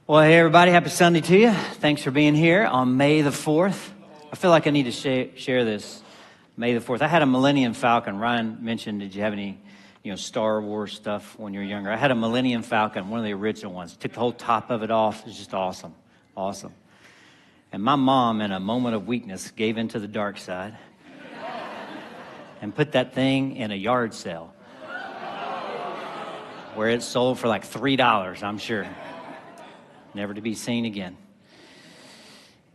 Well, hey, everybody. Happy Sunday to you. Thanks for being here on May the 4th. I feel like I need to share this. May the 4th. I had a Millennium Falcon. Ryan mentioned, did you have any, Star Wars stuff when you were younger? I had a Millennium Falcon, one of the original ones. Took the whole top of it off. It was just awesome. Awesome. And my mom, in a moment of weakness, gave into the dark side and put that thing in a yard sale where it sold for like $3, I'm sure. Never to be seen again.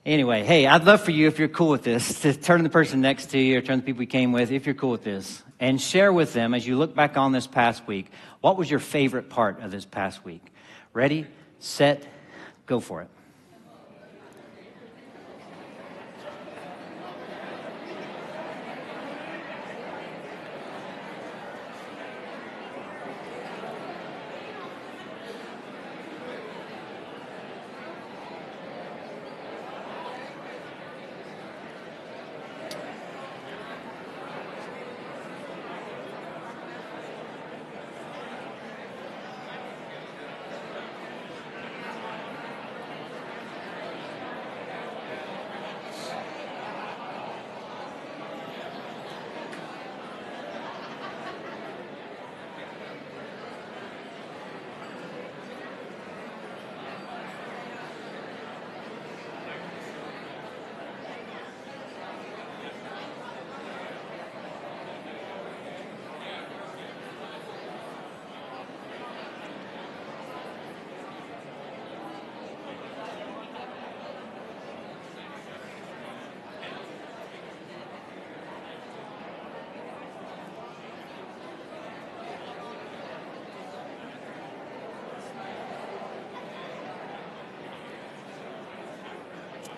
Anyway, hey, I'd love for you, if you're cool with this, to turn to the person next to you or turn to the people you came with, if you're cool with this, and share with them as you look back on this past week, what was your favorite part of this past week? Ready, set, go for it.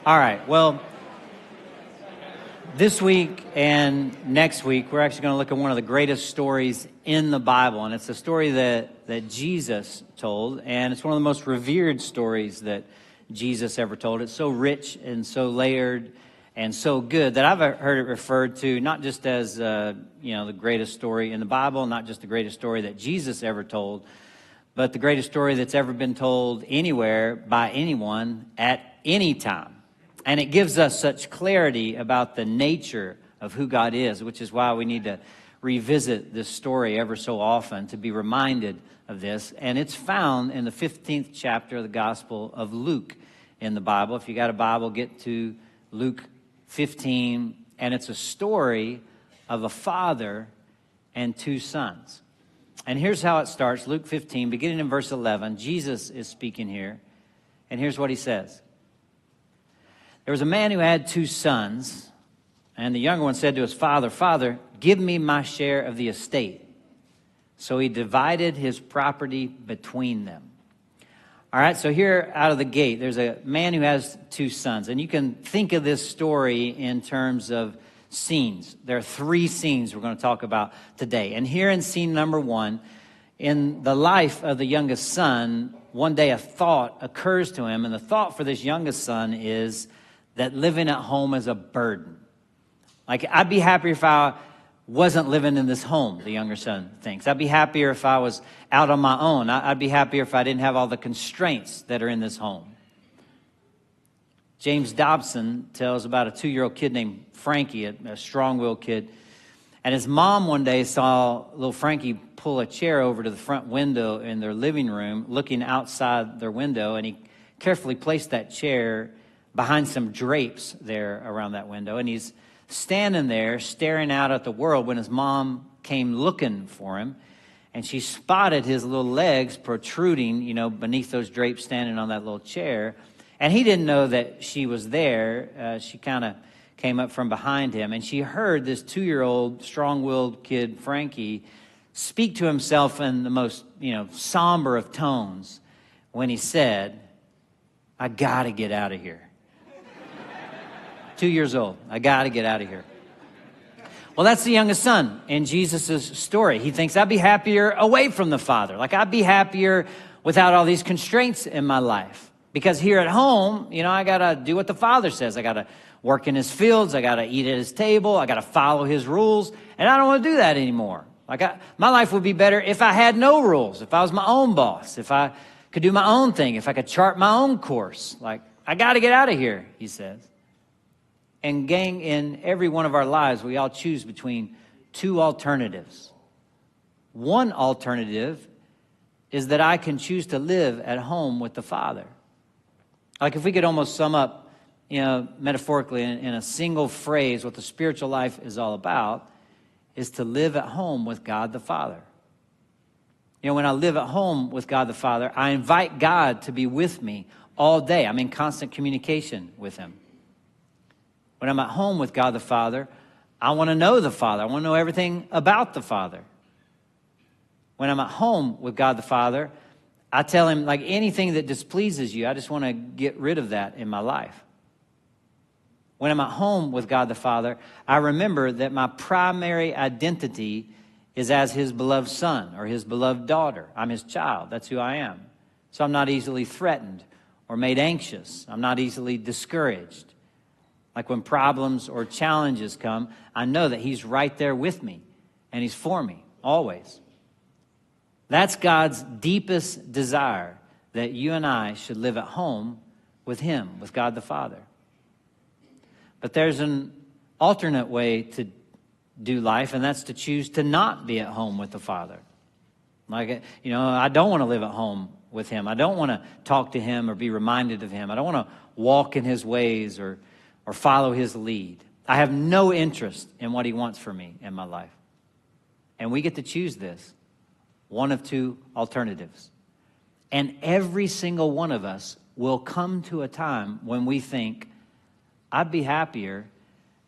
All right, well, this week and next week, we're actually going to look at one of the greatest stories in the Bible, and it's a story that Jesus told, and it's one of the most revered stories that Jesus ever told. It's so rich and so layered and so good that I've heard it referred to not just as, the greatest story in the Bible, not just the greatest story that Jesus ever told, but the greatest story that's ever been told anywhere by anyone at any time. And it gives us such clarity about the nature of who God is, which is why we need to revisit this story ever so often to be reminded of this. And it's found in the 15th chapter of the Gospel of Luke in the Bible. If you got a Bible, get to Luke 15. And it's a story of a father and two sons. And here's how it starts. Luke 15, beginning in verse 11. Jesus is speaking here. And here's what he says. There was a man who had two sons, and the younger one said to his father, "Father, give me my share of the estate." So he divided his property between them. All right, so here out of the gate, there's a man who has two sons, and you can think of this story in terms of scenes. There are three scenes we're going to talk about today. And here in scene number one, in the life of the youngest son, one day a thought occurs to him, and the thought for this youngest son is that living at home is a burden. Like, I'd be happier if I wasn't living in this home, the younger son thinks. I'd be happier if I was out on my own. I'd be happier if I didn't have all the constraints that are in this home. James Dobson tells about a 2-year-old kid named Frankie, a strong-willed kid. And his mom one day saw little Frankie pull a chair over to the front window in their living room, looking outside their window, and he carefully placed that chair behind some drapes there around that window. And he's standing there staring out at the world when his mom came looking for him. And she spotted his little legs protruding, beneath those drapes standing on that little chair. And he didn't know that she was there. She kind of came up from behind him. And she heard this 2-year-old strong-willed kid, Frankie, speak to himself in the most, somber of tones when he said, "I got to get out of here." 2 years old. I got to get out of here. Well, that's the youngest son in Jesus' story. He thinks, I'd be happier away from the father. Like, I'd be happier without all these constraints in my life. Because here at home, I got to do what the father says. I got to work in his fields. I got to eat at his table. I got to follow his rules. And I don't want to do that anymore. My life would be better if I had no rules, if I was my own boss, if I could do my own thing, if I could chart my own course. Like, I got to get out of here, he says. And gang, in every one of our lives, we all choose between two alternatives. One alternative is that I can choose to live at home with the Father. Like, if we could almost sum up, metaphorically in a single phrase, what the spiritual life is all about is to live at home with God the Father. When I live at home with God the Father, I invite God to be with me all day. I'm in constant communication with him. When I'm at home with God the Father, I want to know the Father. I want to know everything about the Father. When I'm at home with God the Father, I tell him, like, anything that displeases you, I just want to get rid of that in my life. When I'm at home with God the Father, I remember that my primary identity is as his beloved son or his beloved daughter. I'm his child. That's who I am. So I'm not easily threatened or made anxious. I'm not easily discouraged. Like, when problems or challenges come, I know that he's right there with me and he's for me always. That's God's deepest desire, that you and I should live at home with him, with God the Father. But there's an alternate way to do life, and that's to choose to not be at home with the Father. Like, I don't want to live at home with him. I don't want to talk to him or be reminded of him. I don't want to walk in his ways or follow his lead. I have no interest in what he wants for me in my life. And we get to choose this, one of two alternatives. And every single one of us will come to a time when we think, I'd be happier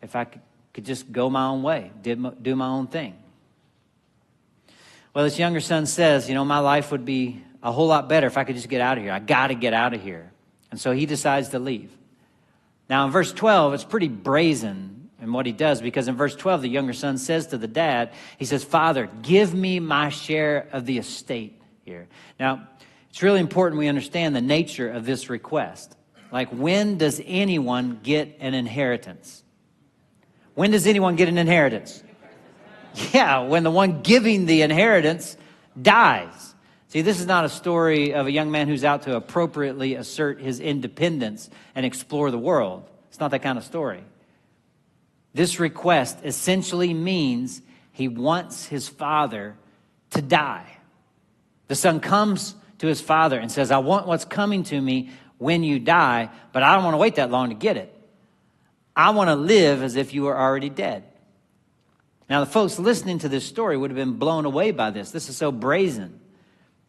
if I could just go my own way, do my own thing. Well, this younger son says, my life would be a whole lot better if I could just get out of here. I got to get out of here. And so he decides to leave. Now, in verse 12, it's pretty brazen in what he does, because in verse 12, the younger son says to the dad, he says, Father, give me my share of the estate here. Now, it's really important we understand the nature of this request. Like, when does anyone get an inheritance? When does anyone get an inheritance? Yeah, when the one giving the inheritance dies. See, this is not a story of a young man who's out to appropriately assert his independence and explore the world. It's not that kind of story. This request essentially means he wants his father to die. The son comes to his father and says, I want what's coming to me when you die, but I don't want to wait that long to get it. I want to live as if you were already dead. Now, the folks listening to this story would have been blown away by this. This is so brazen,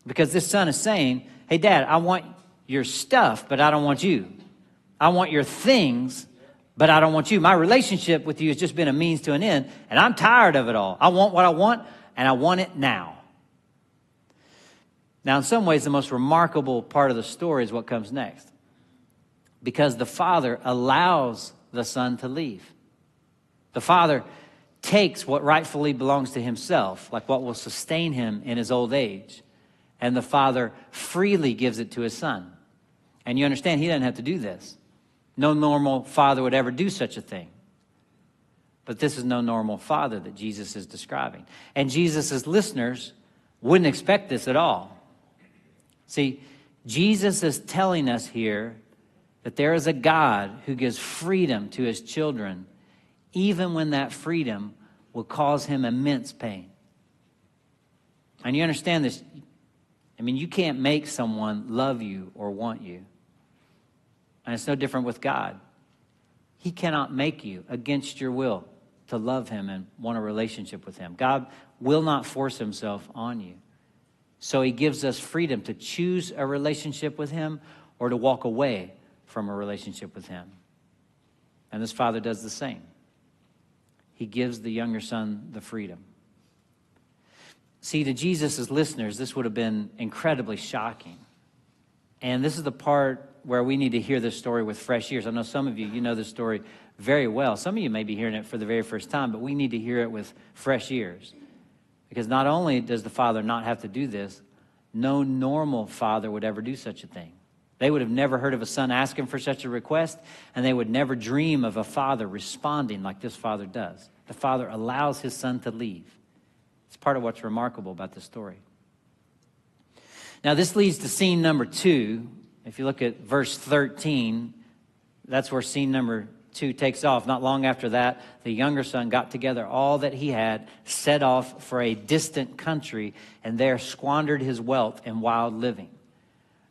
because this son is saying, hey, Dad, I want your stuff, but I don't want you. I want your things, but I don't want you. My relationship with you has just been a means to an end, and I'm tired of it all. I want what I want, and I want it now. Now, in some ways, the most remarkable part of the story is what comes next, because the father allows the son to leave. The father takes what rightfully belongs to himself, like what will sustain him in his old age, and the father freely gives it to his son. And you understand, he doesn't have to do this. No normal father would ever do such a thing. But this is no normal father that Jesus is describing. And Jesus' listeners wouldn't expect this at all. See, Jesus is telling us here that there is a God who gives freedom to his children, even when that freedom will cause him immense pain. And you understand this. I mean, you can't make someone love you or want you. And it's no different with God. He cannot make you against your will to love him and want a relationship with him. God will not force himself on you. So he gives us freedom to choose a relationship with him or to walk away from a relationship with him. And this father does the same. He gives the younger son the freedom. See, to Jesus' listeners, this would have been incredibly shocking. And this is the part where we need to hear this story with fresh ears. I know some of you know this story very well. Some of you may be hearing it for the very first time, but we need to hear it with fresh ears. Because not only does the father not have to do this, no normal father would ever do such a thing. They would have never heard of a son asking for such a request, and they would never dream of a father responding like this father does. The father allows his son to leave. It's part of what's remarkable about this story. Now, this leads to scene number 2. If you look at verse 13, that's where scene number 2 takes off. Not long after that, the younger son got together all that he had, set off for a distant country, and there squandered his wealth in wild living.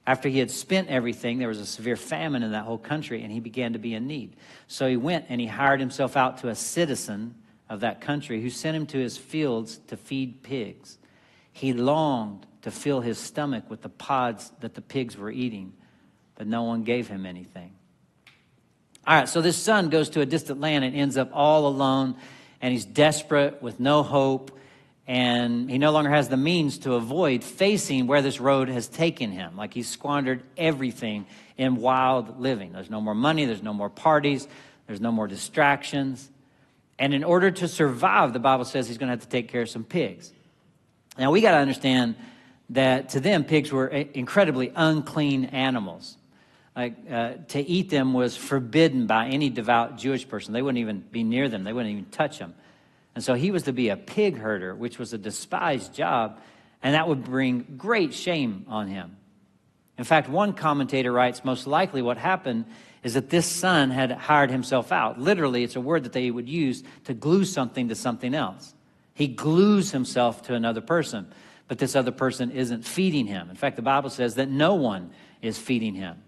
After he had spent everything, there was a severe famine in that whole country, and he began to be in need. So he went and he hired himself out to a citizen of that country who sent him to his fields to feed pigs. He longed to fill his stomach with the pods that the pigs were eating, but no one gave him anything. All right, so this son goes to a distant land and ends up all alone, and he's desperate with no hope, and he no longer has the means to avoid facing where this road has taken him. Like, he's squandered everything in wild living. There's no more money, there's no more parties, there's no more distractions. And in order to survive, the Bible says he's going to have to take care of some pigs. Now, we got to understand that to them, pigs were incredibly unclean animals. Like, to eat them was forbidden by any devout Jewish person. They wouldn't even be near them. They wouldn't even touch them. And so he was to be a pig herder, which was a despised job, and that would bring great shame on him. In fact, one commentator writes, most likely what happened is that this son had hired himself out. Literally, it's a word that they would use to glue something to something else. He glues himself to another person, but this other person isn't feeding him. In fact, the Bible says that no one is feeding him.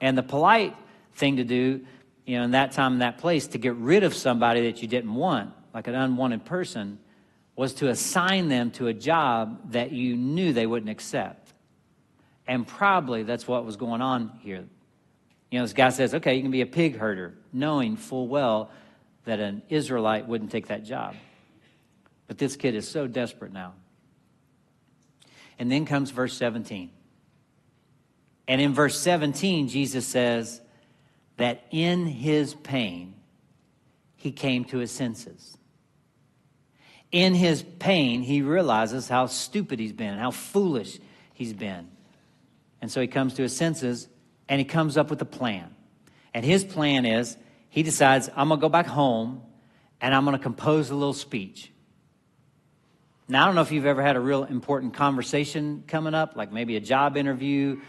And the polite thing to do, in that time, in that place, to get rid of somebody that you didn't want, like an unwanted person, was to assign them to a job that you knew they wouldn't accept. And probably that's what was going on here. This guy says, okay, you can be a pig herder, knowing full well that an Israelite wouldn't take that job. But this kid is so desperate now. And then comes verse 17. And in verse 17, Jesus says that in his pain, he came to his senses. In his pain, he realizes how stupid he's been, how foolish he's been. And so he comes to his senses, and he comes up with a plan. And his plan is, he decides, I'm going to go back home, and I'm going to compose a little speech. Now, I don't know if you've ever had a real important conversation coming up, like maybe a job interview,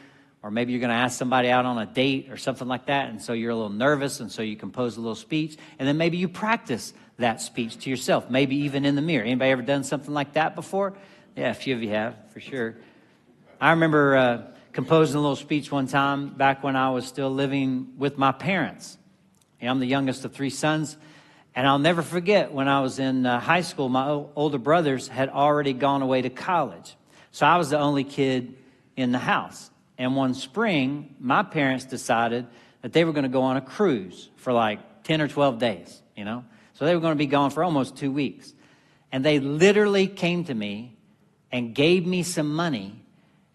or maybe you're going to ask somebody out on a date or something like that, and so you're a little nervous, and so you compose a little speech, and then maybe you practice that speech to yourself, maybe even in the mirror. Anybody ever done something like that before? Yeah, a few of you have, for sure. I remember composing a little speech one time back when I was still living with my parents. I'm the youngest of 3 sons, and I'll never forget when I was in high school, my older brothers had already gone away to college. So I was the only kid in the house. And one spring, my parents decided that they were going to go on a cruise for like 10 or 12 days, So they were going to be gone for almost 2 weeks. And they literally came to me and gave me some money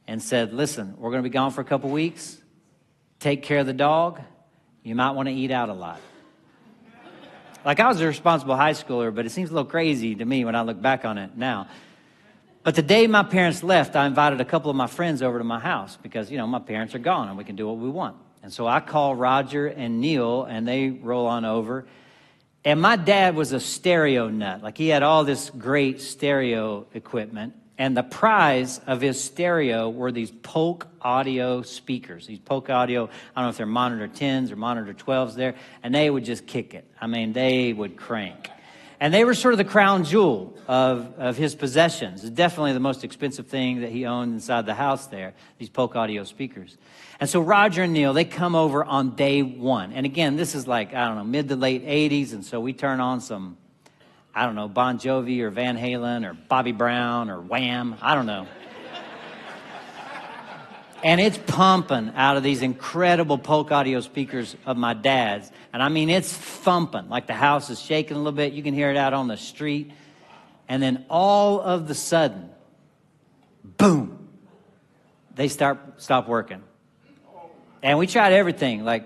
and said, listen, we're going to be gone for a couple weeks. Take care of the dog. You might want to eat out a lot. Like, I was a responsible high schooler, but it seems a little crazy to me when I look back on it now. But the day my parents left, I invited a couple of my friends over to my house because, my parents are gone and we can do what we want. And so I call Roger and Neil, and they roll on over. And my dad was a stereo nut. Like, he had all this great stereo equipment. And the prize of his stereo were these Polk audio speakers. These Polk audio, I don't know if they're monitor 10s or monitor 12s there. And they would just kick it. I mean, they would crank. And they were sort of the crown jewel of his possessions. It's definitely the most expensive thing that he owned inside the house there, these Polk audio speakers. And so Roger and Neil, they come over on day 1. And again, this is like, mid to late 80s. And so we turn on some, Bon Jovi or Van Halen or Bobby Brown or Wham. I don't know. And it's pumping out of these incredible Polk audio speakers of my dad's. And I mean, it's thumping, like the house is shaking a little bit. You can hear it out on the street. And then all of the sudden, boom, they stop working. And we tried everything. Like,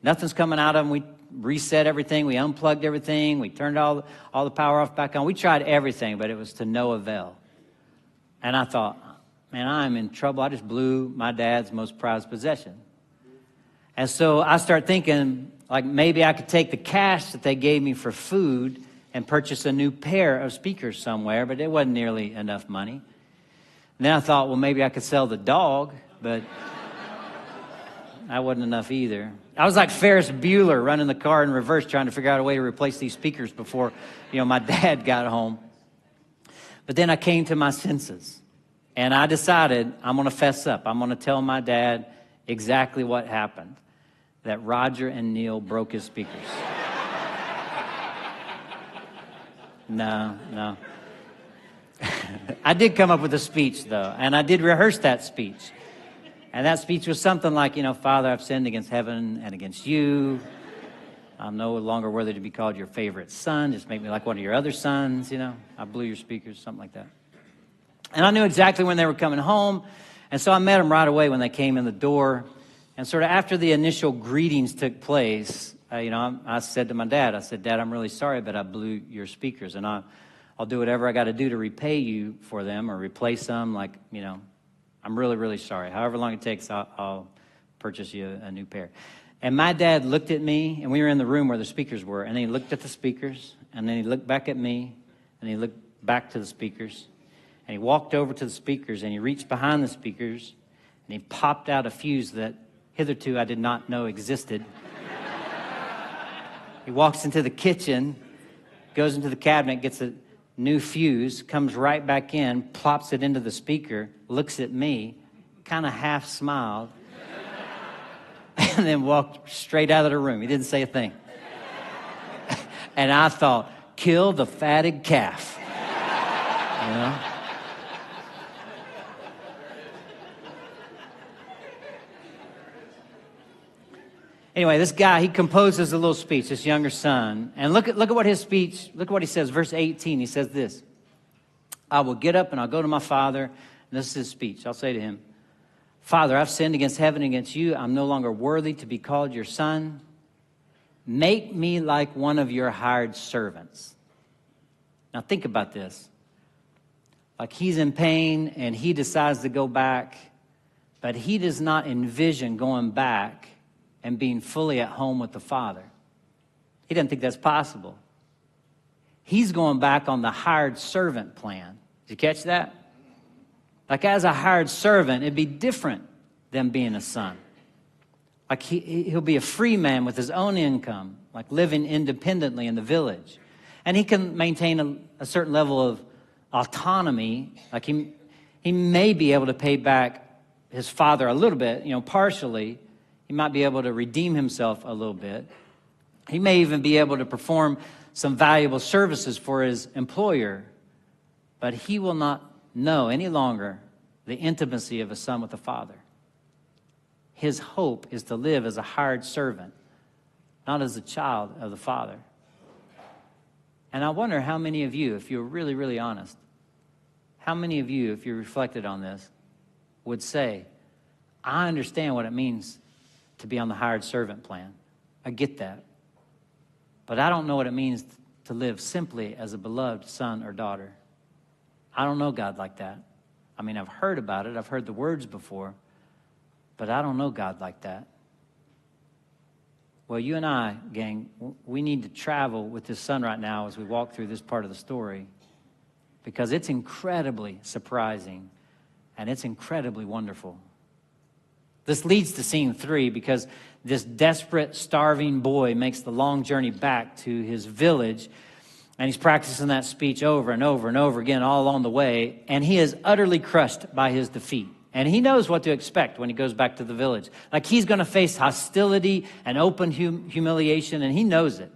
nothing's coming out of them. We reset everything. We unplugged everything. We turned all the power off back on. We tried everything, but it was to no avail. And I thought, man, I'm in trouble. I just blew my dad's most prized possession. And so I start thinking, like, maybe I could take the cash that they gave me for food and purchase a new pair of speakers somewhere, but it wasn't nearly enough money. And then I thought, well, maybe I could sell the dog, but that wasn't enough either. I was like Ferris Bueller running the car in reverse, trying to figure out a way to replace these speakers before, my dad got home. But then I came to my senses, and I decided I'm going to fess up. I'm going to tell my dad exactly what happened, that Roger and Neil broke his speakers. No. I did come up with a speech, though, and I did rehearse that speech. And that speech was something like, Father, I've sinned against heaven and against you. I'm no longer worthy to be called your favorite son. Just make me like one of your other sons, I blew your speakers, something like that. And I knew exactly when they were coming home. And so I met them right away when they came in the door. And sort of after the initial greetings took place, I said to my dad, I said, Dad, I'm really sorry, but I blew your speakers. And I'll do whatever I got to do to repay you for them or replace them. I'm really, really sorry. However long it takes, I'll purchase you a new pair. And my dad looked at me, and we were in the room where the speakers were, and then he looked at the speakers, and then he looked back at me, and he looked back to the speakers, and he walked over to the speakers, and he reached behind the speakers, and he popped out a fuse that hitherto I did not know existed. He walks into the kitchen, goes into the cabinet, gets a new fuse, comes right back in, plops it into the speaker, looks at me, kind of half smiled, and then walked straight out of the room. He didn't say a thing. And I thought, kill the fatted calf. Anyway, this guy, he composes a little speech, this younger son. And look at what his speech, look at what he says, verse 18. He says this, I will get up and I'll go to my father. And this is his speech. I'll say to him, Father, I've sinned against heaven and against you. I'm no longer worthy to be called your son. Make me like one of your hired servants. Now think about this. Like he's in pain and he decides to go back, but he does not envision going back and being fully at home with the Father. He doesn't think that's possible. He's going back on the hired servant plan. Did you catch that? Like as a hired servant, it'd be different than being a son. Like he'll be a free man with his own income, like living independently in the village. And he can maintain a certain level of autonomy. Like he may be able to pay back his father a little bit, partially. He might be able to redeem himself a little bit. He may even be able to perform some valuable services for his employer, but he will not know any longer the intimacy of a son with a father. His hope is to live as a hired servant, not as a child of the Father. And I wonder how many of you, if you're really, really honest, how many of you, if you reflected on this, would say, I understand what it means to be on the hired servant plan. I get that. But I don't know what it means to live simply as a beloved son or daughter. I don't know God like that. I mean, I've heard about it. I've heard the words before. But I don't know God like that. Well, you and I, gang, we need to travel with this son right now as we walk through this part of the story, because it's incredibly surprising and it's incredibly wonderful. This leads to scene 3 because this desperate, starving boy makes the long journey back to his village, and he's practicing that speech over and over and over again all along the way, and he is utterly crushed by his defeat. And he knows what to expect when he goes back to the village. Like he's going to face hostility and open humiliation, and he knows it.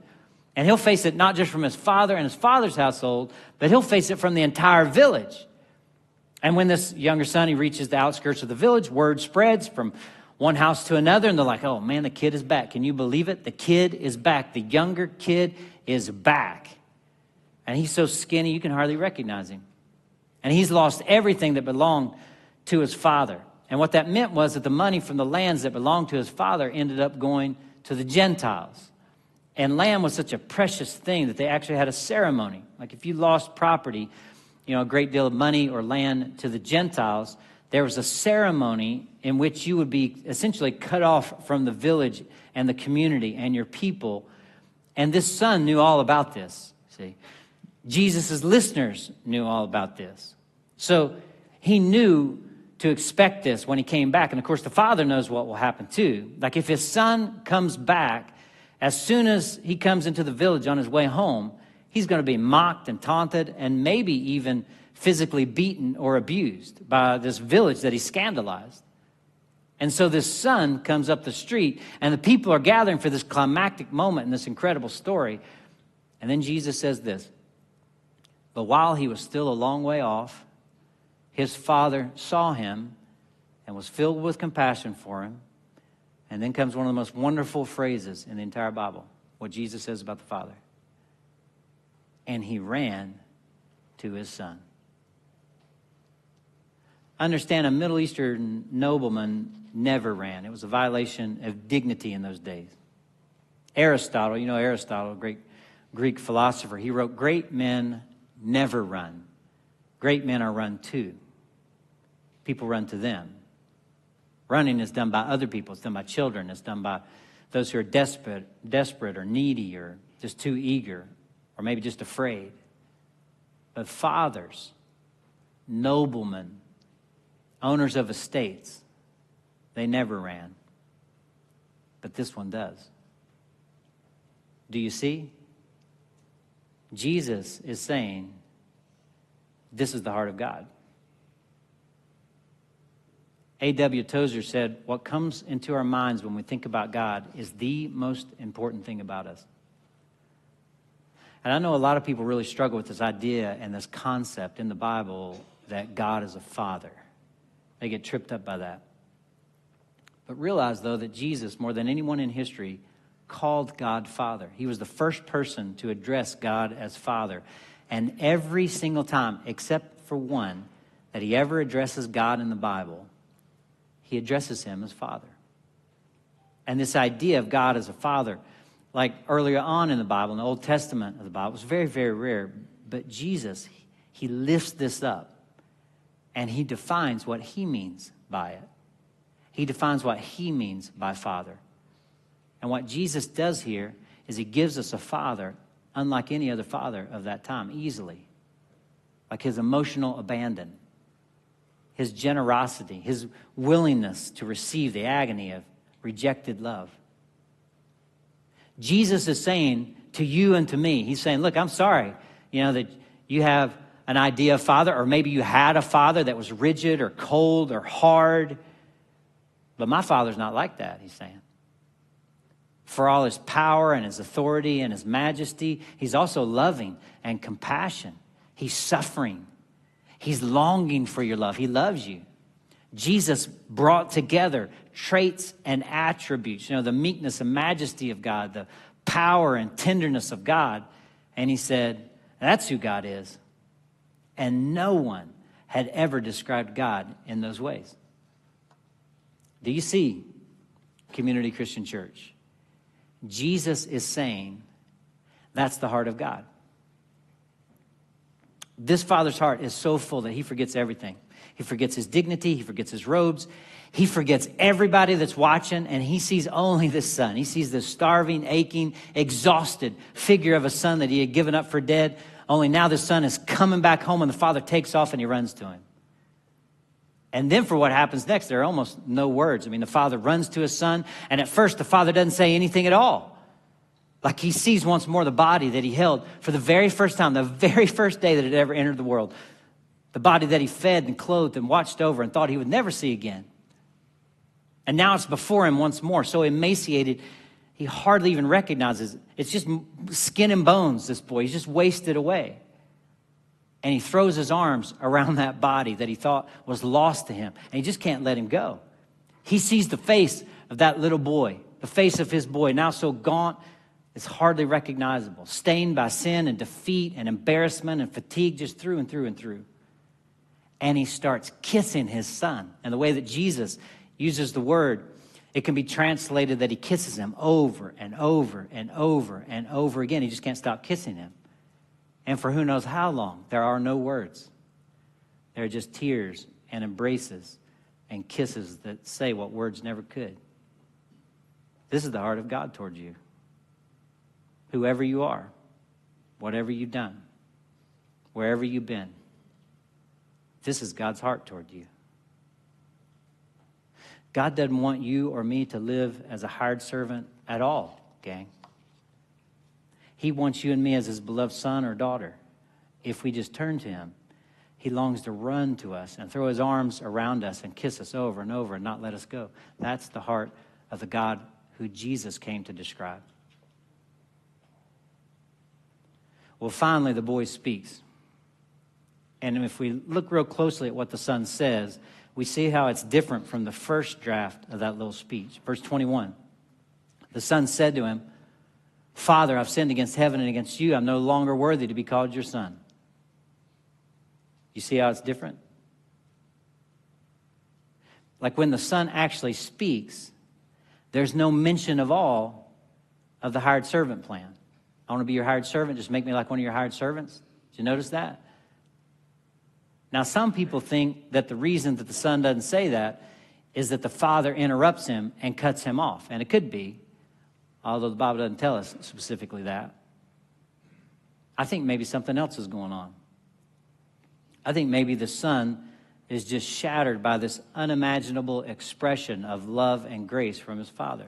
And he'll face it not just from his father and his father's household, but he'll face it from the entire village. And when this younger son, he reaches the outskirts of the village, word spreads from one house to another, and they're like, oh man, the kid is back. Can you believe it? The kid is back. The younger kid is back. And he's so skinny, you can hardly recognize him. And he's lost everything that belonged to his father. And what that meant was that the money from the lands that belonged to his father ended up going to the Gentiles. And land was such a precious thing that they actually had a ceremony. Like if you lost property, a great deal of money or land to the Gentiles, there was a ceremony in which you would be essentially cut off from the village and the community and your people. And this son knew all about this. See, Jesus' listeners knew all about this. So He knew to expect this when he came back. And of course, the Father knows what will happen too. Like if his son comes back, as soon as he comes into the village on his way home, he's going to be mocked and taunted and maybe even physically beaten or abused by this village that he scandalized. And so this son comes up the street, and the people are gathering for this climactic moment in this incredible story. And then Jesus says this, "But while he was still a long way off, his father saw him and was filled with compassion for him." And then comes one of the most wonderful phrases in the entire Bible, what Jesus says about the Father. "And he ran to his son." Understand, a Middle Eastern nobleman never ran. It was a violation of dignity in those days. Aristotle, you know Aristotle, a great Greek philosopher, he wrote, "Great men never run. Great men are run to." People run to them. Running is done by other people. It's done by children. It's done by those who are desperate or needy or just too eager or maybe just afraid. But fathers, noblemen, owners of estates, they never ran. But this one does. Do you see? Jesus is saying, this is the heart of God. A.W. Tozer said, what comes into our minds when we think about God is the most important thing about us. And I know a lot of people really struggle with this idea and this concept in the Bible that God is a father. They get tripped up by that. But realize, though, that Jesus, more than anyone in history, called God Father. He was the first person to address God as Father. And every single time, except for one, that he ever addresses God in the Bible, he addresses him as Father. And this idea of God as a Father, like earlier on in the Bible, in the Old Testament of the Bible, was very, very rare. But Jesus, he lifts this up, and he defines what he means by it. He defines what he means by Father. And what Jesus does here is he gives us a Father unlike any other father of that time, easily. Like his emotional abandon, his generosity, his willingness to receive the agony of rejected love. Jesus is saying to you and to me, he's saying, look, I'm sorry, that you have an idea of father, or maybe you had a father that was rigid or cold or hard. But my Father's not like that, he's saying. For all his power and his authority and his majesty, he's also loving and compassion. He's suffering. He's longing for your love. He loves you. Jesus brought together traits and attributes, the meekness and majesty of God, the power and tenderness of God. And he said, that's who God is. And no one had ever described God in those ways. Do you see, Community Christian Church? Jesus is saying that's the heart of God. This Father's heart is so full that he forgets everything. He forgets his dignity. He forgets his robes. He forgets everybody that's watching, and he sees only this son. He sees this starving, aching, exhausted figure of a son that he had given up for dead. Only now the son is coming back home, and the father takes off and he runs to him. And then for what happens next, there are almost no words. The father runs to his son, and at first the father doesn't say anything at all. Like he sees once more the body that he held for the very first time, the very first day that it ever entered the world. The body that he fed and clothed and watched over and thought he would never see again. And now it's before him once more, so emaciated, he hardly even recognizes it. It's just skin and bones, this boy. He's just wasted away. And he throws his arms around that body that he thought was lost to him. And he just can't let him go. He sees the face of that little boy, the face of his boy, now so gaunt, it's hardly recognizable, stained by sin and defeat and embarrassment and fatigue just through and through and through. And he starts kissing his son. And the way that Jesus uses the word, it can be translated that he kisses him over and over and over and over again. He just can't stop kissing him. And for who knows how long, there are no words. There are just tears and embraces and kisses that say what words never could. This is the heart of God toward you. Whoever you are, whatever you've done, wherever you've been, This is God's heart toward you. God doesn't want you or me to live as a hired servant at all, gang. He wants you and me as his beloved son or daughter. If we just turn to him, he longs to run to us and throw his arms around us and kiss us over and over and not let us go. That's the heart of the God who Jesus came to describe. Well, finally, the boy speaks. And if we look real closely at what the son says, we see how it's different from the first draft of that little speech. Verse 21, the son said to him, Father, I've sinned against heaven and against you. I'm no longer worthy to be called your son. You see how it's different? Like when the son actually speaks, there's no mention of all of the hired servant plan. I want to be your hired servant. Just make me like one of your hired servants. Did you notice that? Now, some people think that the reason that the son doesn't say that is that the father interrupts him and cuts him off. And it could be, although the Bible doesn't tell us specifically that. I think maybe something else is going on. I think maybe the son is just shattered by this unimaginable expression of love and grace from his father.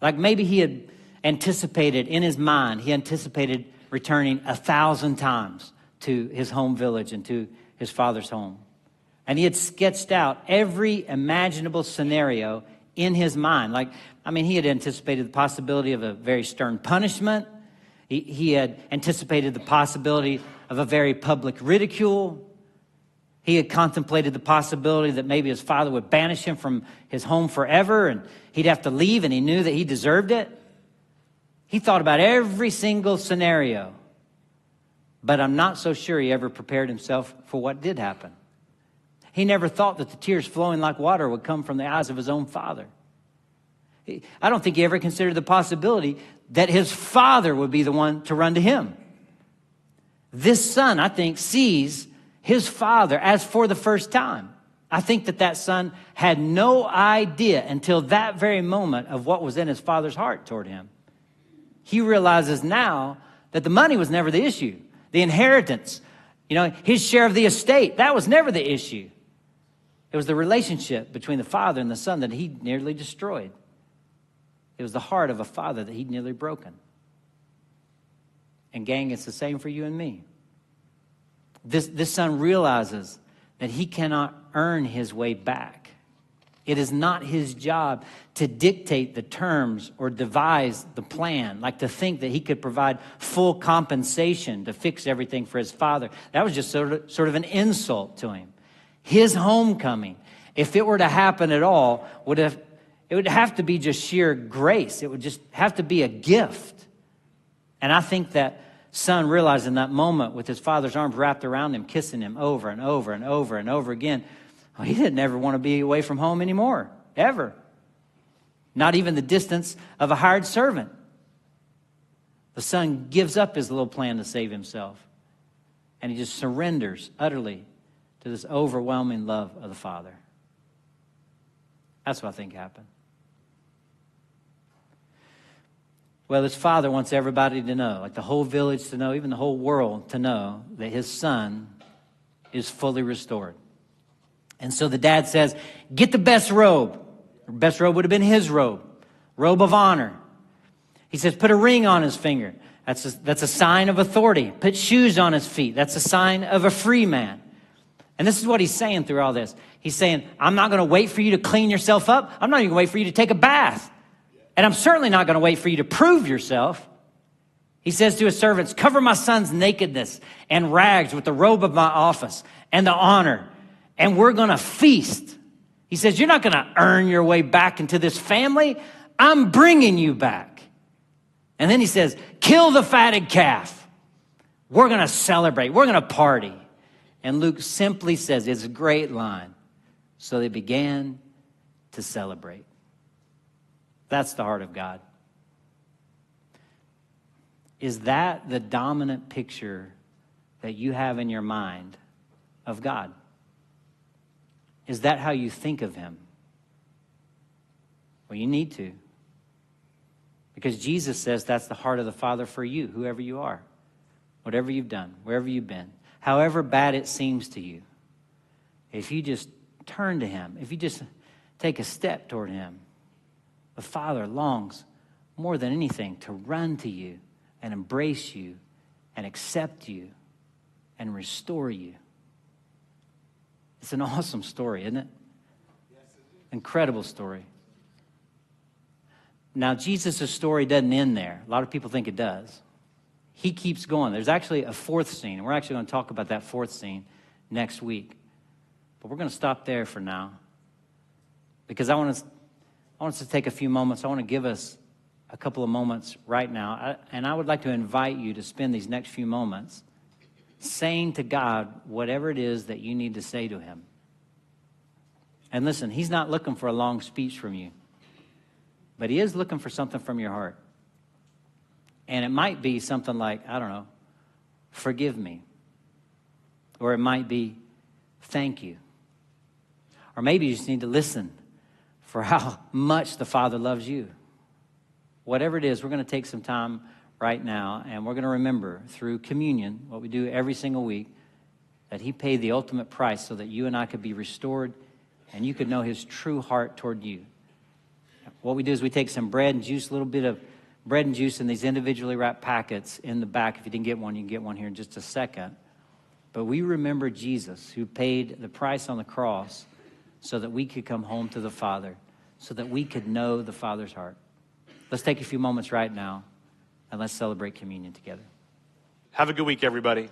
Like maybe he had anticipated in his mind, he anticipated returning 1,000 times to his home village and to his father's home. And he had sketched out every imaginable scenario in his mind. He had anticipated the possibility of a very stern punishment. He had anticipated the possibility of a very public ridicule. He had contemplated the possibility that maybe his father would banish him from his home forever and he'd have to leave, and he knew that he deserved it. He thought about every single scenario. But I'm not so sure he ever prepared himself for what did happen. He never thought that the tears flowing like water would come from the eyes of his own father. I don't think he ever considered the possibility that his father would be the one to run to him. This son, I think, sees his father as for the first time. I think that son had no idea until that very moment of what was in his father's heart toward him. He realizes now that the money was never the issue. The inheritance, his share of the estate, that was never the issue. It was the relationship between the father and the son that he nearly destroyed. It was the heart of a father that he'd nearly broken. And gang, it's the same for you and me. This son realizes that he cannot earn his way back. It is not his job to dictate the terms or devise the plan, like to think that he could provide full compensation to fix everything for his father. That was just sort of an insult to him. His homecoming, if it were to happen at all, it would have to be just sheer grace. It would just have to be a gift. And I think that son realized in that moment with his father's arms wrapped around him, kissing him over and over and over and over again, he didn't ever want to be away from home anymore, ever. Not even the distance of a hired servant. The son gives up his little plan to save himself, and he just surrenders utterly to this overwhelming love of the Father. That's what I think happened. Well, his father wants everybody to know, like the whole village to know, even the whole world to know that his son is fully restored. And so the dad says, get the best robe. The best robe would have been his robe of honor. He says, put a ring on his finger. That's a sign of authority. Put shoes on his feet. That's a sign of a free man. And this is what he's saying through all this. He's saying, I'm not going to wait for you to clean yourself up. I'm not even going to wait for you to take a bath. And I'm certainly not going to wait for you to prove yourself. He says to his servants, cover my son's nakedness and rags with the robe of my office and the honor. And we're going to feast. He says, you're not going to earn your way back into this family. I'm bringing you back. And then he says, kill the fatted calf. We're going to celebrate. We're going to party. And Luke simply says, it's a great line. So they began to celebrate. That's the heart of God. Is that the dominant picture that you have in your mind of God? Is that how you think of him? Well, you need to. Because Jesus says that's the heart of the Father for you, whoever you are, whatever you've done, wherever you've been. however bad it seems to you, if you just turn to him, if you just take a step toward him, the Father longs more than anything to run to you and embrace you and accept you and restore you. It's an awesome story, isn't it? Incredible story. Now, Jesus' story doesn't end there. A lot of people think it does. He keeps going. There's actually a fourth scene, and we're actually going to talk about that fourth scene next week. But we're going to stop there for now because I want us to take a few moments. I want to give us a couple of moments right now, and I would like to invite you to spend these next few moments saying to God whatever it is that you need to say to him. And listen, he's not looking for a long speech from you, but he is looking for something from your heart. And it might be something like, I don't know, forgive me. Or it might be, thank you. Or maybe you just need to listen for how much the Father loves you. Whatever it is, we're going to take some time right now, and we're going to remember through communion, what we do every single week, that he paid the ultimate price so that you and I could be restored and you could know his true heart toward you. What we do is we take some bread and juice, a little bit of bread and juice in these individually wrapped packets in the back. If you didn't get one, you can get one here in just a second. But we remember Jesus, who paid the price on the cross so that we could come home to the Father, so that we could know the Father's heart. Let's take a few moments right now, and let's celebrate communion together. Have a good week, everybody.